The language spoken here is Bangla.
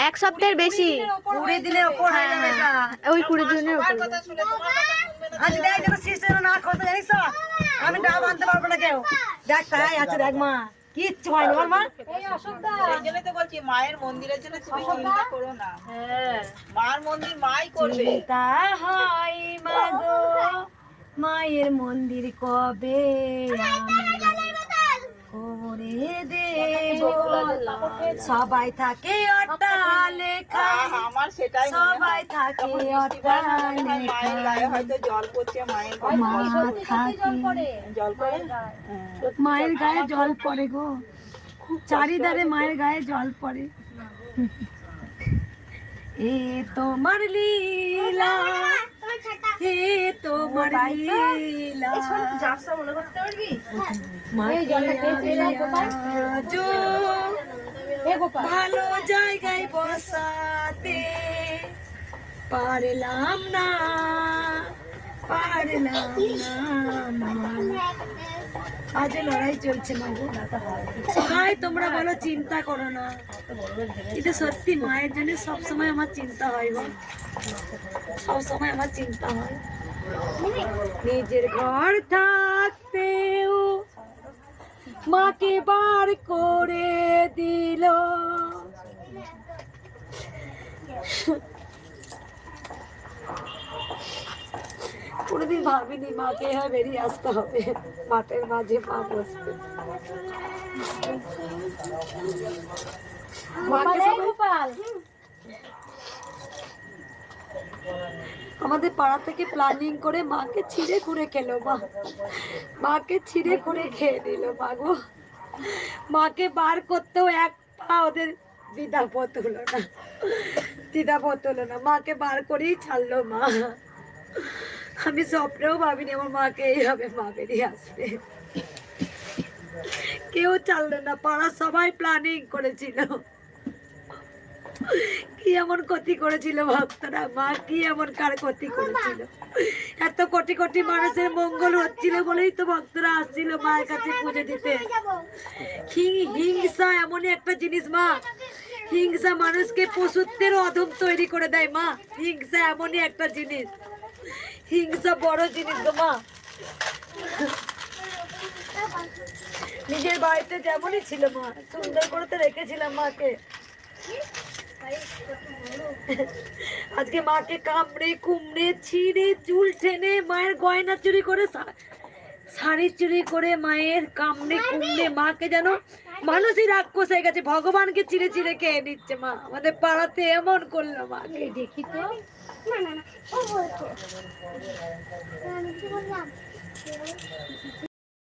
এক সপ্তাহের বেশি। 20 দিনের উপর হয়ে যাবে এটা। ওই 20 দিনের উপর। আজ দেখ দেখো সিস্টেম না কথা জানিস তো? আমি ডাব আনতে পারবো না কেউ। দেখ তাই আছে দেখ মা। কিচ্ছু হয় না মা। এই জন্য তো বলছি মায়ের মন্দিরের জন্য তুমি চিন্তা করো না। হ্যাঁ, মার মন্দির মাই করবে। চিন্তা হয় মা গো, মায়ের মন্দির কবে করে দেব। সবাই থাকে অট্টালিকা, আমার সেটাই সবাই থাকে অট্টালিকা। মায়ের গায়ে হয়তো জল পড়ছে, মায়ের গায়ে মা থাকে জল পড়ে। মায়ের গায়ে জল পড়ে গো, চারিধারে মায়ের গায়ে জল পড়ে। এ তোমার লীলা, হে তোমার লীলা, ভালো জায়গায় বসাতে পারলাম না, পারলাম না। আজ লড়াই চলছে মাগো। ভাই তোমরা বলো চিন্তা করো না, এটা সত্যি মায়ের জন্য সবসময় আমার চিন্তা হয় গো, সবসময় আমার চিন্তা হয়। নিজের ঘর থাকতেও মাকে বার করে দিল। কোনোদিন ভাবিনি মাকে বেরিয়ে আসতে হবে, মাঠের মাঝে মা বসবে। আমাদের পাড়া থেকে প্ল্যানিং করে মাকে ছিঁড়ে খুঁড়ে খেলো মা, মাকে ছিঁড়ে খুঁড়ে খেয়ে নিল মা গো। মাকে বার করতেও এক পা ওদের দ্বিধাবোধ হলো না, দ্বিধাবোধ হলো না, মাকে বার করেই ছাড়লো মা। আমি স্বপ্নেও ভাবিনি আমার মাকে এইভাবে মা বেরিয়ে আসবে। কেউ চাললো না, পাড়া সবাই প্ল্যানিং করেছিল। কি এমন ক্ষতি করেছিল ভক্তরা, মা কি এমন কার ক্ষতি করেছিল? এত কোটি কোটি মানুষের মঙ্গল হচ্ছিল বলেই তো ভক্তরা আসছিল মায়ের কাছে পুজো দিতে। হিংসা এমনই একটা জিনিস মা, হিংসা মানুষকে পশুত্বেরও অধম তৈরি করে দেয় মা। হিংসা এমনই একটা জিনিস, হিংসা বড় জিনিস গো মা। নিজের বাড়িতে যেমনই ছিল মা, সুন্দর করে তো রেখেছিলাম মাকে। আজকে মাকে কামড়ে কুমড়ে ছিঁড়ে চুল টেনে মায়ের গয়না চুরি করে, শাড়ি চুরি করে, মায়ের কামড়ে কুমড়ে মাকে যেন মানুষই রাক্ষস হয়ে গেছে, ভগবানকে চিড়ে চিড়ে খেয়ে নিচ্ছে মা। আমাদের পাড়াতে এমন করলো মাকে, দেখি তো। না না না, ও বলছে